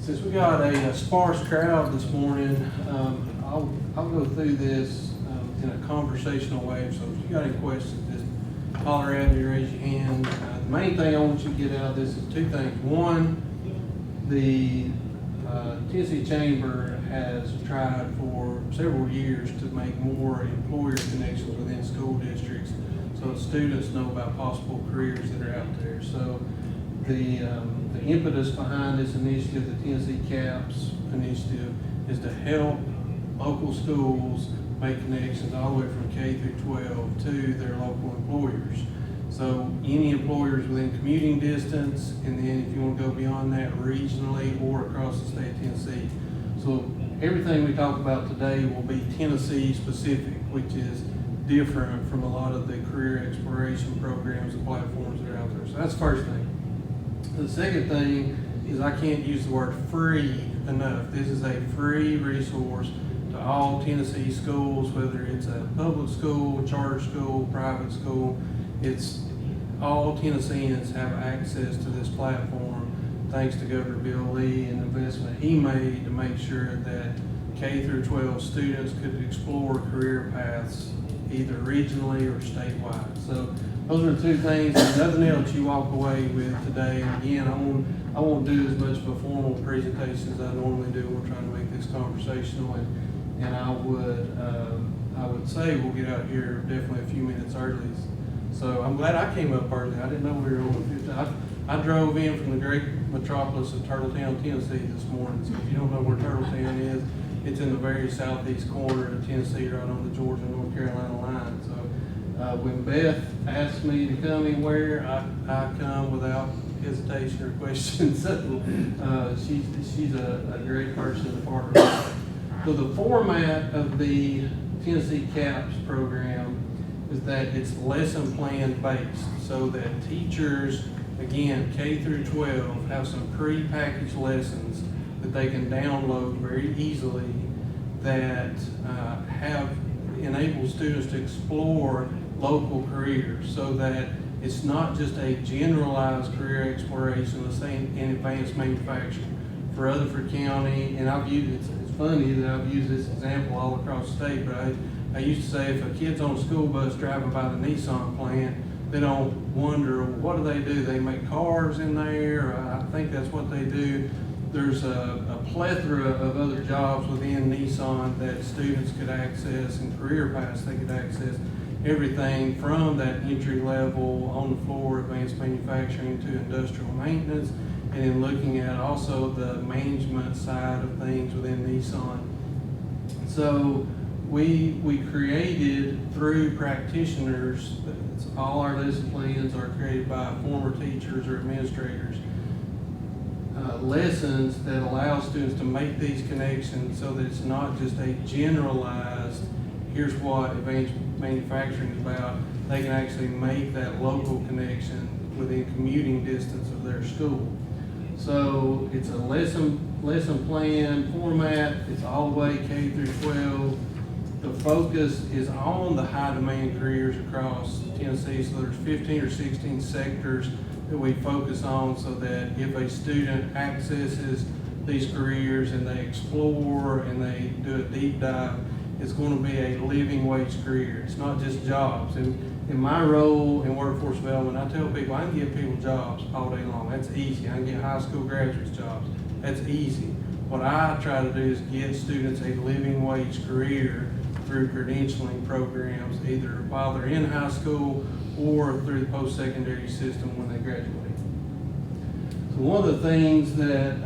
Since we got a sparse crowd this morning, I'll go through this in a conversational way. So if you got any questions, just holler at me, raise your hand. The main thing I want you to get out of this is two things. One, the Tennessee Chamber has tried for several years to make more employer connections within school districts so students know about possible careers that are out there. So the impetus behind this initiative, the Tennessee CAPS initiative, is to help local schools make connections all the way from K through 12 to their local employers. So any employers within commuting distance, and then if you want to go beyond that, regionally or across the state of Tennessee. So everything we talk about today will be Tennessee specific, which is different from a lot of the career exploration programs and platforms that are out there. So that's the first thing. The second thing is I can't use the word free enough. This is a free resource to all Tennessee schools, whether it's a public school, charter school, private school. It's all Tennesseans have access to this platform thanks to Governor Bill Lee and the investment he made to make sure that K through 12 students could explore career paths either regionally or statewide. So those are the two things. There's nothing else you walk away with today. And again, I won't do as much of a formal presentation as I normally do. We're trying to make this conversational, and I would say we'll get out here definitely a few minutes early. So I'm glad I came up early. I didn't know we were on 15. I drove in from the great metropolis of Turtletown, Tennessee this morning. So if you don't know where Turtletown is, it's in the very southeast corner of Tennessee, right on the Georgia-North Carolina line. So when Beth asked me to come anywhere, I come without hesitation or question. So she's a great person and a part of it. So the format of the Tennessee CAPS program is that it's lesson plan based, so that teachers, again, K through 12, have some pre-packaged lessons that they can download very easily that enable students to explore local careers, so that it's not just a generalized career exploration, let's say in advanced manufacturing. For Rutherford County, and it's funny that I've used this example all across the state, but I used to say if a kid's on a school bus driving by the Nissan plant, they don't wonder, what do? They make cars in there. I think that's what they do. There's a plethora of other jobs within Nissan that students could access, and career paths they could access. Everything from that entry level on the floor advanced manufacturing to industrial maintenance, and then looking at also the management side of things within Nissan. So we created through practitioners, all our lesson plans are created by former teachers or administrators, lessons that allow students to make these connections so that it's not just a generalized, here's what advanced manufacturing is about. They can actually make that local connection within commuting distance of their school. So it's a lesson plan format. It's all the way K through 12. The focus is on the high demand careers across Tennessee. So there's 15 or 16 sectors that we focus on, so that if a student accesses these careers and they explore and they do a deep dive, it's going to be a living wage career. It's not just jobs. And in my role in workforce development, I tell people I can give people jobs all day long. That's easy. I can get high school graduates jobs. That's easy. What I try to do is get students a living wage career through credentialing programs, either while they're in high school or through the post-secondary system when they graduate. So one of the things that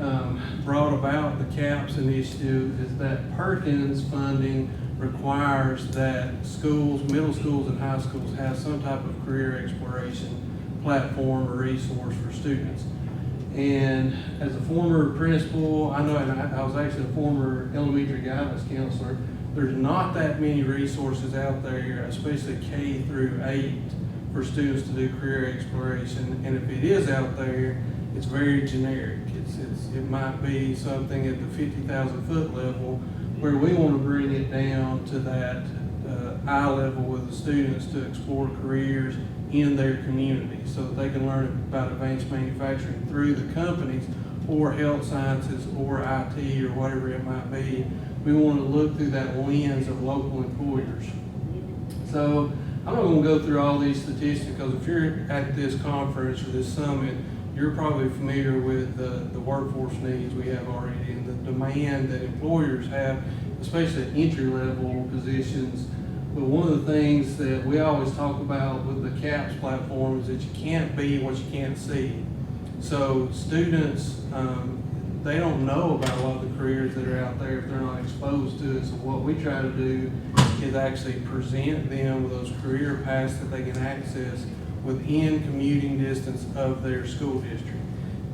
brought about the CAPS initiative is that Perkins funding requires that schools, middle schools and high schools, have some type of career exploration platform or resource for students. And as a former principal, I know, and I was actually a former elementary guidance counselor, there's not that many resources out there, especially K through 8, for students to do career exploration. And if it is out there, it's very generic. It might be something at the 50,000 foot level, where we want to bring it down to that eye level with the students to explore careers in their community so that they can learn about advanced manufacturing through the companies or health sciences or IT or whatever it might be. We want to look through that lens of local employers. So I'm not going to go through all these statistics, because if you're at this conference or this summit, you're probably familiar with the workforce needs we have already and the demand that employers have, especially at entry-level positions. But one of the things that we always talk about with the CAPS platform is that you can't be what you can't see. So students, they don't know about a lot of the careers that are out there if they're not exposed to it. So what we try to do is actually present them with those career paths that they can access within commuting distance of their school district.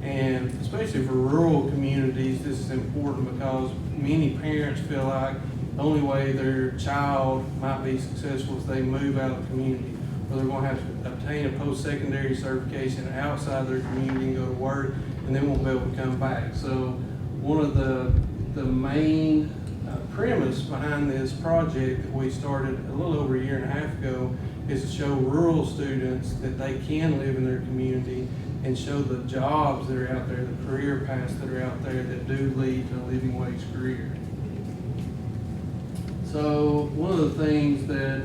And especially for rural communities, this is important because many parents feel like the only way their child might be successful is they move out of the community, or they're going to have to obtain a post-secondary certification outside their community and go to work, and then won't be able to come back. So one of the main premise behind this project that we started a little over a year and a half ago is to show rural students that they can live in their community and show the jobs that are out there, the career paths that are out there that do lead to a living wage career. So one of the things that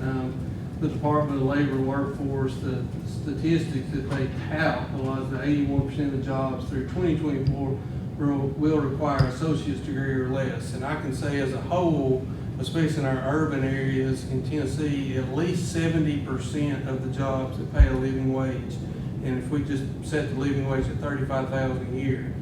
the Department of Labor Workforce, the statistics that they tout a lot is that 81% of jobs through 2024 will require an associate's degree or less. And I can say as a whole, especially in our urban areas in Tennessee, at least 70% of the jobs that pay a living wage. And if we just set the living wage at $35,000 a year,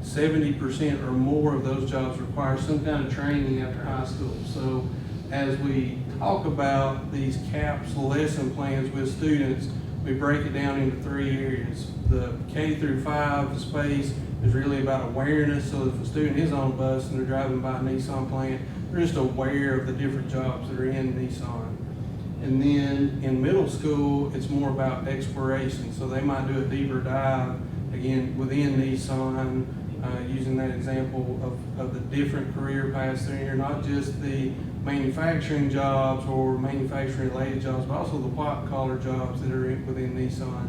70% or more of those jobs require some kind of training after high school. So as we talk about these CAPS lesson plans with students, we break it down into 3 areas. The K through 5 space is really about awareness. So if a student is on a bus and they're driving by a Nissan plant, they're just aware of the different jobs that are in Nissan. And then in middle school, it's more about exploration. So they might do a deeper dive, again, within Nissan, using that example of the different career paths that are here, not just the manufacturing jobs or manufacturing related jobs, but also the white collar jobs that are within Nissan.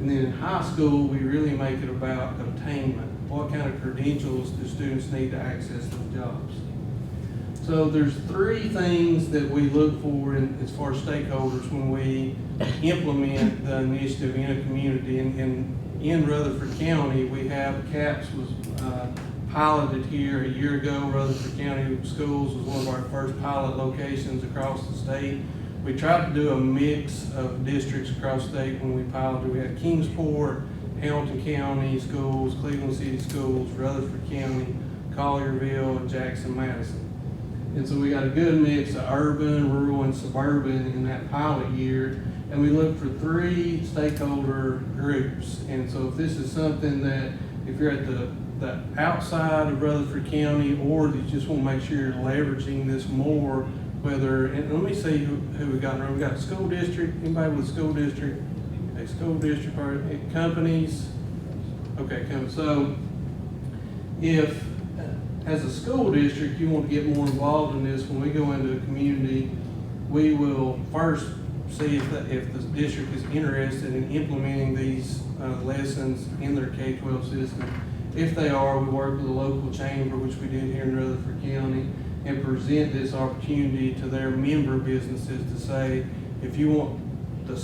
And then in high school, we really make it about obtainment. What kind of credentials do students need to access those jobs? So there's 3 things that we look for as far as stakeholders when we implement the initiative in a community. And in Rutherford County, we have CAPS was piloted here a year ago. Rutherford County Schools was one of our first pilot locations across the state. We tried to do a mix of districts across the state when we piloted. We had Kingsport, Hamilton County Schools, Cleveland City Schools, Rutherford County, Collierville, and Jackson-Madison. And so we got a good mix of urban, rural, and suburban in that pilot year. And we looked for 3 stakeholder groups. And so if this is something that, if you're at the outside of Rutherford County, or you just want to make sure you're leveraging this more, whether, and let me see who we got in there. We got school district, anybody with a school district? A school district, or companies? Okay, so if as a school district you want to get more involved in this, when we go into a community, we will first see if the district is interested in implementing these lessons in their K-12 system. If they are, we work with a local chamber, which we did here in Rutherford County, and present this opportunity to their member businesses to say, if you want the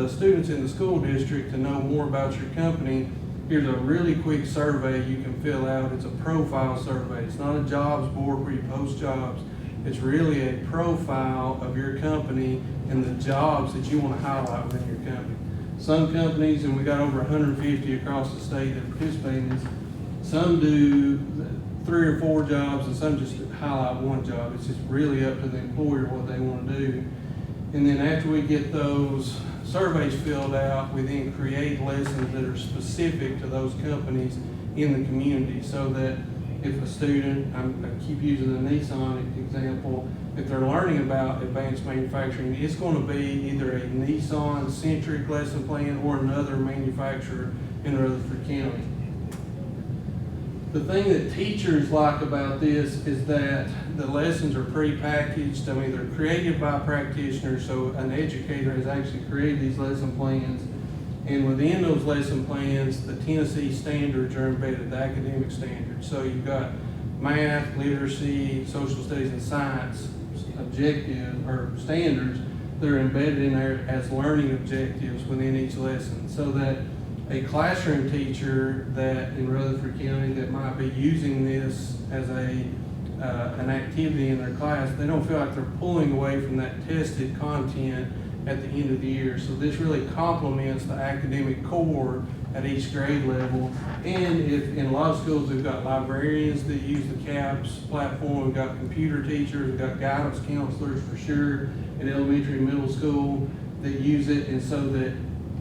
students in the school district to know more about your company, here's a really quick survey you can fill out. It's a profile survey. It's not a jobs board where you post jobs. It's really a profile of your company and the jobs that you want to highlight within your company. Some companies, and we got over 150 across the state that participate in this, some do 3 or 4 jobs and some just highlight 1 job. It's just really up to the employer what they want to do. And then after we get those surveys filled out, we then create lessons that are specific to those companies in the community, so that if a student, I keep using the Nissan example, if they're learning about advanced manufacturing, it's going to be either a Nissan-centric lesson plan or another manufacturer in Rutherford County. The thing that teachers like about this is that the lessons are pre-packaged. I mean, they're created by practitioners, so an educator has actually created these lesson plans. And within those lesson plans, the Tennessee standards are embedded, the academic standards. So you've got math, literacy, social studies, and science objectives or standards that are embedded in there as learning objectives within each lesson, so that a classroom teacher that in Rutherford County that might be using this as an activity in their class, they don't feel like they're pulling away from that tested content at the end of the year. So this really complements the academic core at each grade level. And if in a lot of schools we've got librarians that use the CAPS platform, we've got computer teachers, we've got guidance counselors for sure in elementary and middle school that use it. And so that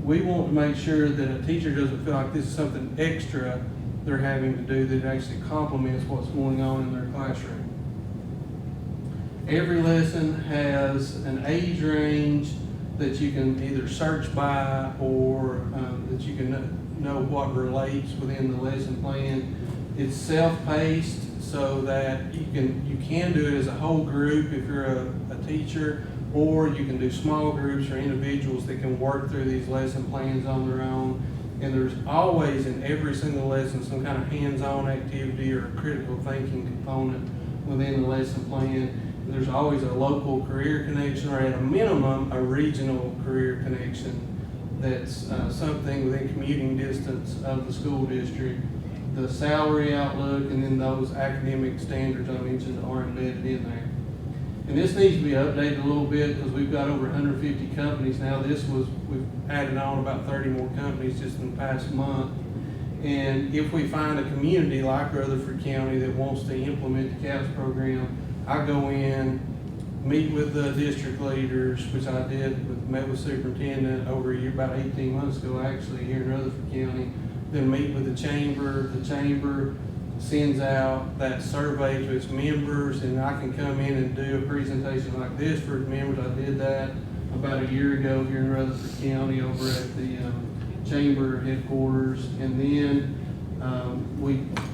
we want to make sure that a teacher doesn't feel like this is something extra they're having to do, that it actually complements what's going on in their classroom. Every lesson has an age range that you can either search by or that you can know what relates within the lesson plan. It's self-paced so that you can do it as a whole group if you're a teacher, or you can do small groups or individuals that can work through these lesson plans on their own. And there's always in every single lesson some kind of hands-on activity or a critical thinking component within the lesson plan. There's always a local career connection, or at a minimum, a regional career connection that's something within commuting distance of the school district. The salary outlook and then those academic standards I mentioned are embedded in there. And this needs to be updated a little bit because we've got over 150 companies now. We've added on about 30 more companies just in the past month. And if we find a community like Rutherford County that wants to implement the CAPS program, I go in, meet with the district leaders, which I did, met with superintendent over a year, about 18 months ago actually, here in Rutherford County. Then meet with the chamber. The chamber sends out that survey to its members, and I can come in and do a presentation like this for its members. I did that about a year ago here in Rutherford County over at the chamber headquarters. And then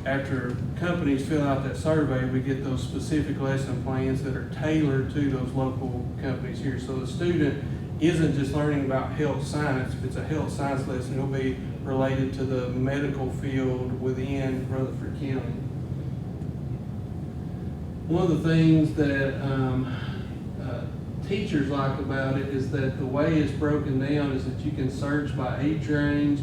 after companies fill out that survey, we get those specific lesson plans that are tailored to those local companies here. So the student isn't just learning about health science. If it's a health science lesson, it'll be related to the medical field within Rutherford County. One of the things that teachers like about it is that the way it's broken down is that you can search by age range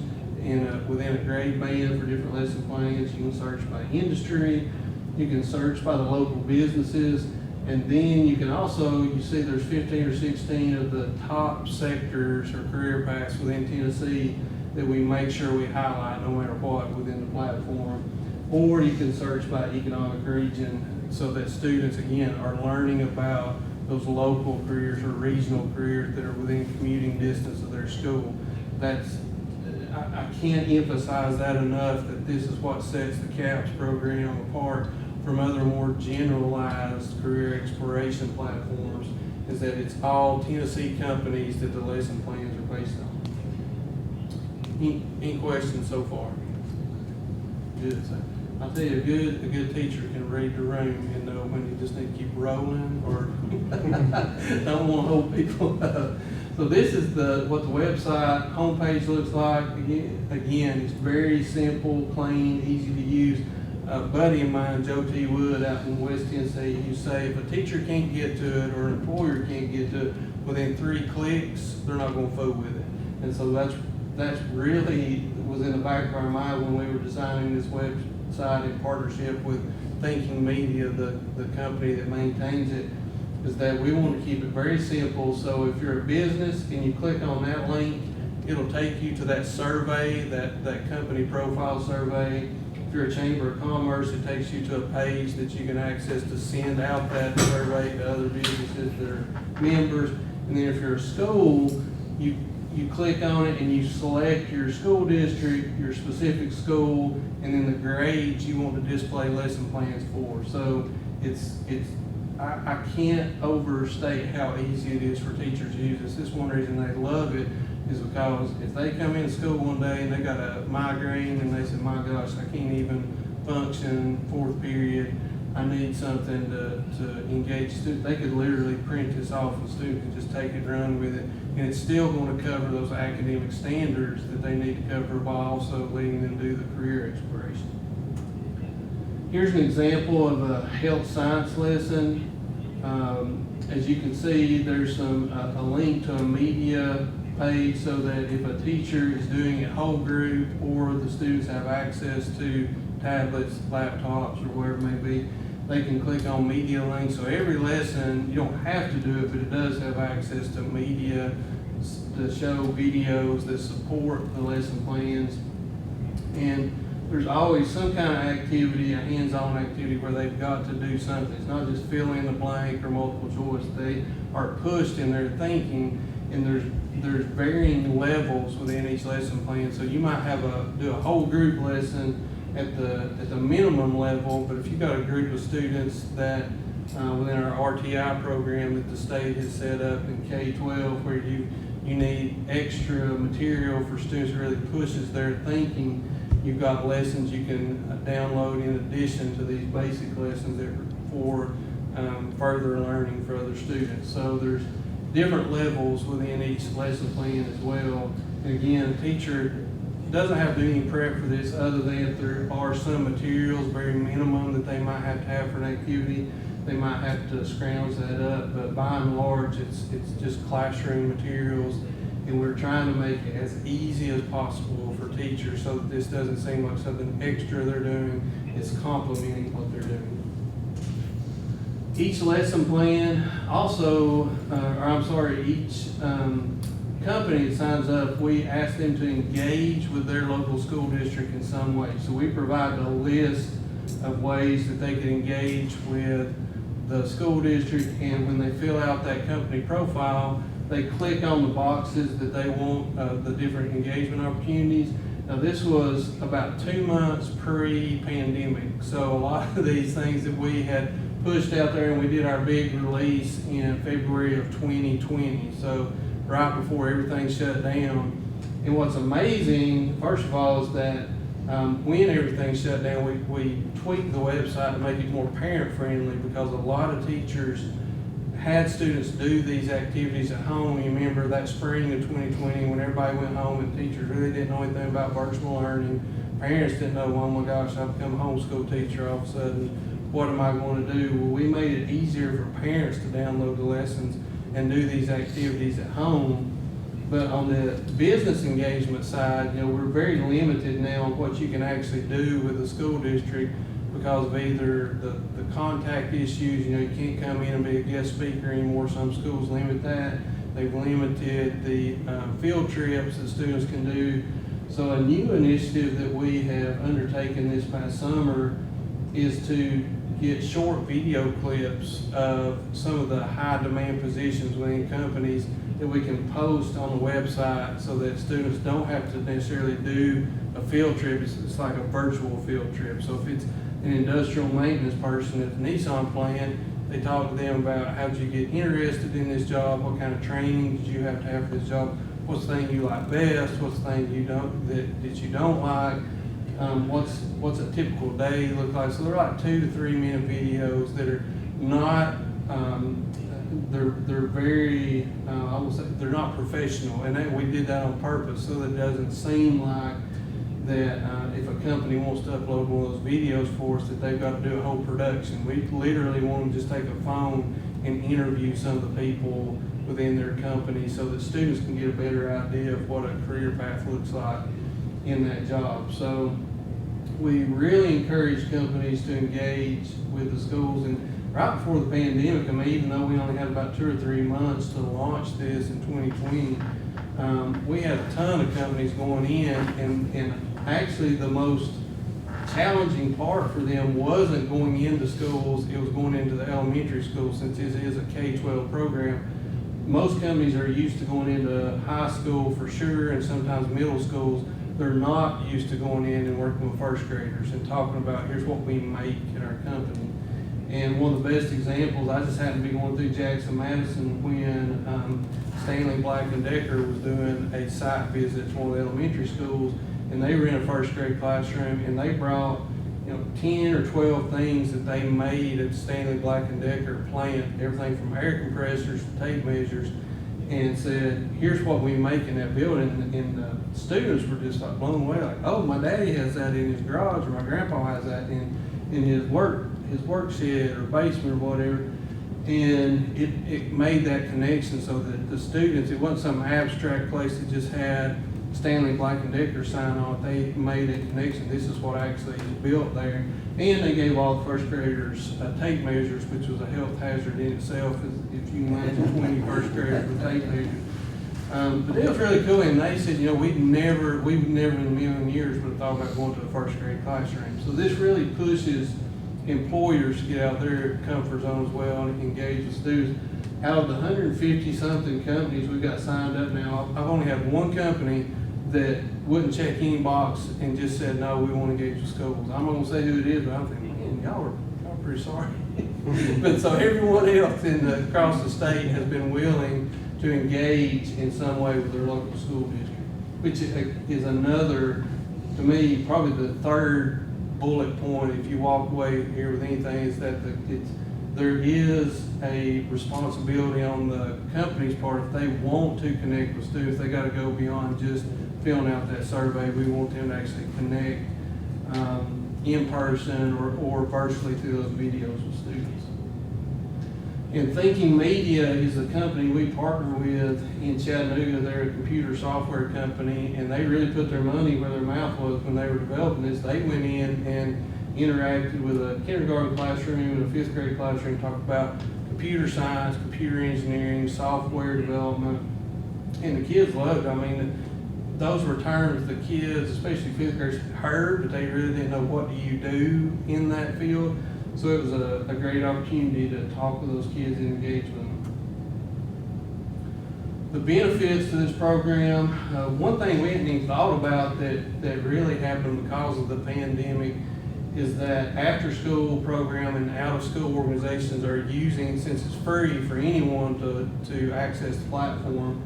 within a grade band for different lesson plans. You can search by industry, you can search by the local businesses, and then you can also, you see there's 15 or 16 of the top sectors or career paths within Tennessee that we make sure we highlight no matter what within the platform. Or you can search by economic region so that students, again, are learning about those local careers or regional careers that are within commuting distance of their school. I can't emphasize that enough, that this is what sets the CAPS program apart from other more generalized career exploration platforms, is that it's all Tennessee companies that the lesson plans are based on. Any questions so far? Good. So I'll tell you, a good teacher can read the room and know when you just need to keep rolling or don't want to hold people up. So this is what the website homepage looks like. Again, it's very simple, plain, easy to use. A buddy of mine, Joe T. Wood, out in West Tennessee, you say if a teacher can't get to it or an employer can't get to it within 3 clicks, they're not going to fool with it. And so that's really was in the back of our mind when we were designing this website in partnership with Thinking Media, the company that maintains it, is that we want to keep it very simple. So if you're a business and you click on that link, it'll take you to that survey, that company profile survey. If you're a chamber of commerce, it takes you to a page that you can access to send out that survey to other businesses that are members. And then if you're a school, you click on it and you select your school district, your specific school, and then the grades you want to display lesson plans for. So I can't overstate how easy it is for teachers to use this. This is one reason they love it, is because if they come into school one day and they got a migraine and they say, my gosh, I can't even function 4th period, I need something to engage students. They could literally print this off, and students can just take it and run with it. And it's still going to cover those academic standards that they need to cover while also letting them do the career exploration. Here's an example of a health science lesson. As you can see, there's a link to a media page so that if a teacher is doing it whole group or the students have access to tablets, laptops, or whatever it may be, they can click on media links. So every lesson, you don't have to do it, but it does have access to media to show videos that support the lesson plans. And there's always some kind of activity, a hands-on activity where they've got to do something. It's not just fill in the blank or multiple choice. They are pushed in their thinking, and there's varying levels within each lesson plan. So you might do a whole group lesson at the minimum level, but if you've got a group of students that within our RTI program that the state has set up in K-12 where you need extra material for students who really pushes their thinking, you've got lessons you can download in addition to these basic lessons that are for further learning for other students. So there's different levels within each lesson plan as well. And again, a teacher doesn't have to do any prep for this other than if there are some materials, very minimum, that they might have to have for an activity. They might have to scrounge that up, but by and large, it's just classroom materials, and we're trying to make it as easy as possible for teachers so that this doesn't seem like something extra they're doing. It's complementing what they're doing. Each lesson plan also, each company that signs up, we ask them to engage with their local school district in some way. So we provide a list of ways that they can engage with the school district, and when they fill out that company profile, they click on the boxes that they want, the different engagement opportunities. Now this was about 2 months pre-pandemic, so a lot of these things that we had pushed out there, and we did our big release in February of 2020, so right before everything shut down. And what's amazing, first of all, is that when everything shut down, we tweaked the website to make it more parent-friendly, because a lot of teachers had students do these activities at home. You remember that spring of 2020 when everybody went home and teachers really didn't know anything about virtual learning. Parents didn't know, oh my gosh, I've become a homeschool teacher all of a sudden. What am I going to do? Well, we made it easier for parents to download the lessons and do these activities at home. But on the business engagement side, we're very limited now on what you can actually do with the school district because of either the contact issues. You can't come in and be a guest speaker anymore. Some schools limit that. They've limited the field trips that students can do. So a new initiative that we have undertaken this past summer is to get short video clips of some of the high demand positions within companies that we can post on the website so that students don't have to necessarily do a field trip. It's like a virtual field trip. So if it's an industrial maintenance person at the Nissan plant, they talk to them about how did you get interested in this job, what kind of training did you have to have for this job, what's the thing you like best, what's the thing you don't like, what's a typical day look like. So they're like 2 to 3 minute videos that are not they're very I will say they're not professional, and we did that on purpose so that it doesn't seem like that if a company wants to upload one of those videos for us that they've got to do a whole production. We literally want them to just take a phone and interview some of the people within their company so that students can get a better idea of what a career path looks like in that job. So we really encourage companies to engage with the schools. And right before the pandemic, even though we only had about 2 or 3 months to launch this in 2020, we had a ton of companies going in, and actually the most challenging part for them wasn't going into schools, it was going into the elementary school, since it is a K-12 program. Most companies are used to going into high school for sure, and sometimes middle schools. They're not used to going in and working with first graders and talking about here's what we make at our company. And one of the best examples, I just happened to be going through Jackson Madison when Stanley Black & Decker was doing a site visit to one of the elementary schools, and they were in a first grade classroom, and they brought 10 or 12 things that they made at Stanley Black & Decker plant, everything from air compressors to tape measures, and said, here's what we make in that building. And the students were just like blown away, like, oh, my daddy has that in his garage, or my grandpa has that in his work shed or basement or whatever. And it made that connection so that the students, it wasn't some abstract place that just had Stanley Black & Decker sign on it. They made a connection. This is what actually is built there. And they gave all the first graders tape measures, which was a health hazard in itself, if you imagine 20 first graders with tape measures. But it was really cool, and they said, we would never in a million years would have thought about going to a first grade classroom. So this really pushes employers to get out their comfort zone as well and engage with students. Out of the 150 something companies we got signed up now, I've only had one company that wouldn't check any box and just said, no, we want to engage with schools. I'm not going to say who it is, but I'm thinking, man, y'all are pretty sorry. But so everyone else across the state has been willing to engage in some way with their local school district, which is another, to me, probably the third bullet point, if you walk away here with anything, is that there is a responsibility on the company's part. If they want to connect with students, they got to go beyond just filling out that survey. We want them to actually connect in person or virtually through those videos with students. And Thinking Media is a company we partner with in Chattanooga. They're a computer software company, and they really put their money where their mouth was when they were developing this. They went in and interacted with a kindergarten classroom and a fifth grade classroom, talked about computer science, computer engineering, software development, and the kids loved it. I mean, those were terms the kids, especially fifth graders, heard, but they really didn't know what do you do in that field. So it was a great opportunity to talk with those kids and engage with them. The benefits to this program, one thing we hadn't even thought about that really happened because of the pandemic is that after school program and out of school organizations are using, since it's free for anyone to access the platform,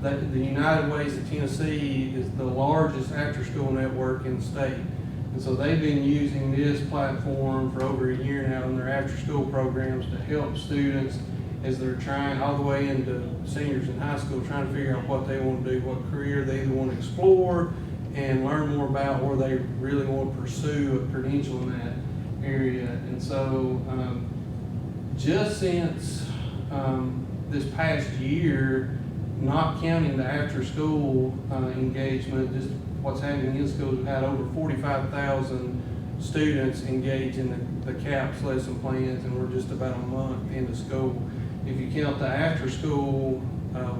that the United Ways of Tennessee is the largest after school network in the state. And so they've been using this platform for over a year now in their after school programs to help students as they're trying all the way into seniors in high school, trying to figure out what they want to do, what career they either want to explore and learn more about, or they really want to pursue a credential in that area. And so just since this past year, not counting the after school engagement, just what's happening in schools, we've had over 45,000 students engage in the CAPS lesson plans, and we're just about a month into school. If you count the after school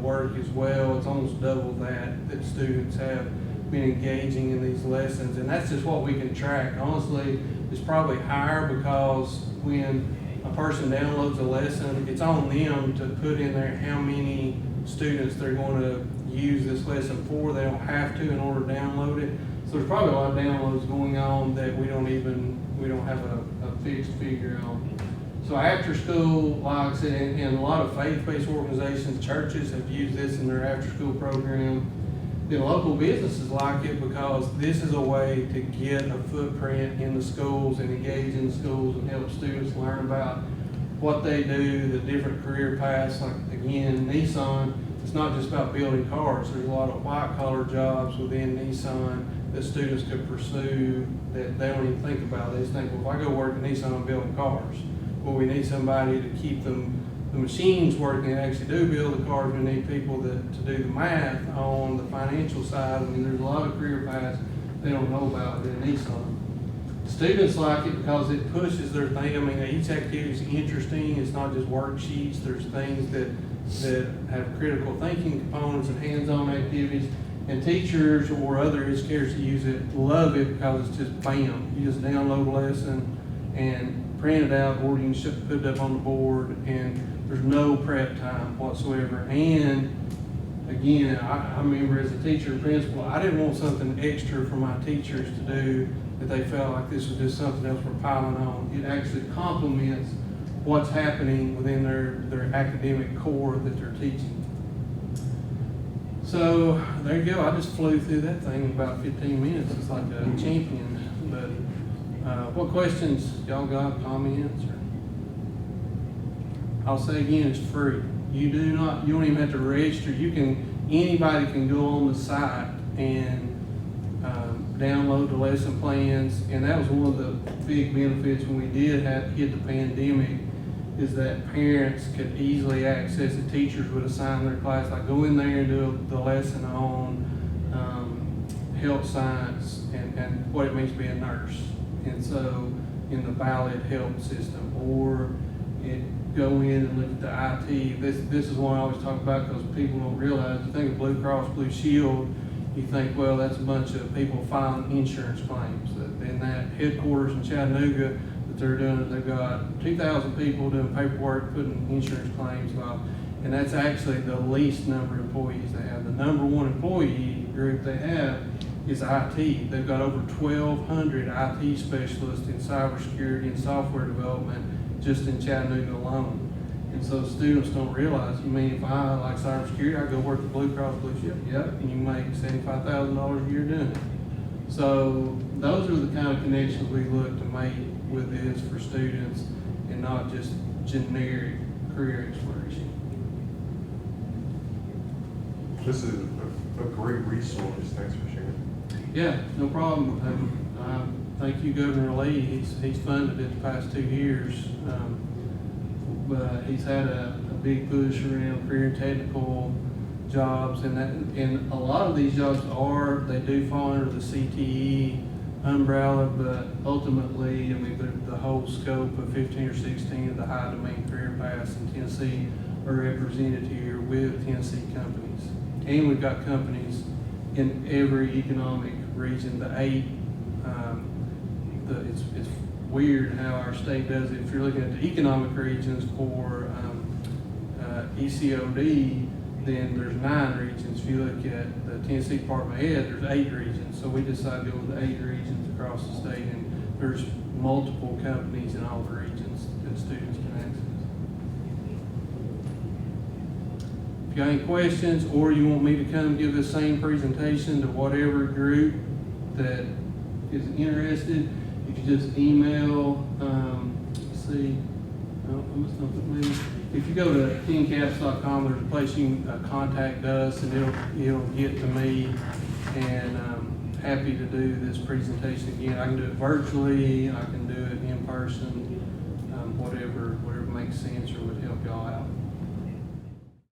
work as well, it's almost double that students have been engaging in these lessons, and that's just what we can track. Honestly, it's probably higher because when a person downloads a lesson, it's on them to put in there how many students they're going to use this lesson for. They don't have to in order to download it. So there's probably a lot of downloads going on that we don't have a fixed figure on. So after school, like I said, and a lot of faith-based organizations, churches have used this in their after school program. The local businesses like it because this is a way to get a footprint in the schools and engage in the schools and help students learn about what they do, the different career paths. Like again, Nissan, it's not just about building cars. There's a lot of white collar jobs within Nissan that students could pursue that they don't even think about. They just think, well, if I go work at Nissan, I'm building cars. Well, we need somebody to keep the machines working and actually do build the cars. We need people to do the math on the financial side. I mean, there's a lot of career paths they don't know about within Nissan. Students like it because it pushes their thing. I mean, each activity is interesting. It's not just worksheets. There's things that have critical thinking components and hands-on activities. And teachers or other educators that use it love it because it's just bam. You just download a lesson and print it out, or you can just put it up on the board, and there's no prep time whatsoever. And again, I remember as a teacher and principal, I didn't want something extra for my teachers to do that they felt like this was just something else we're piling on. It actually complements what's happening within their academic core that they're teaching. So there you go. I just flew through that thing in about 15 minutes. It's like a champion. But What questions y'all got, comments? Or? I'll say again, it's free. You don't even have to register. Anybody can go on the site and download the lesson plans. And that was one of the big benefits when we did hit the pandemic, is that parents could easily access it. Teachers would assign their class, like go in there and do the lesson on health science and what it means to be a nurse. And so in the valid health system, or go in and look at the IT. This is one I always talk about because people don't realize. You think of Blue Cross Blue Shield, you think, well, that's a bunch of people filing insurance claims. In that headquarters in Chattanooga that they're doing, they've got 2,000 people doing paperwork, putting insurance claims out, and that's actually the least number of employees they have. The number one employee group they have is IT. They've got over 1,200 IT specialists in cybersecurity and software development just in Chattanooga alone. And so students don't realize, if I like cybersecurity, I go work at Blue Cross Blue Shield. Yep, and you make $75,000 a year doing it. So those are the kind of connections we look to make with this for students, and not just generic career exploration. This is a great resource. Thanks for sharing. Yeah, no problem. Thank you, Governor Lee. He's funded it the past 2 years. But he's had a big push around career and technical jobs, and a lot of these jobs they do fall under the CTE umbrella, but ultimately, the whole scope of 15 or 16 of the high demand career paths in Tennessee are represented here with Tennessee companies. And we've got companies in every economic region. It's weird how our state does it. If you're looking at the economic regions for ECOD, then there's 9 regions. If you look at the Tennessee Department of Ed, there's 8 regions. So we decided to go with the 8 regions across the state, and there's multiple companies in all the regions that students can access. If you got any questions, or you want me to come give the same presentation to whatever group that is interested, you can just email, if you go to tencaps.com, there's a place you can contact us, and it'll get to me, and I'm happy to do this presentation again. I can do it virtually, I can do it in person, whatever makes sense or would help y'all out.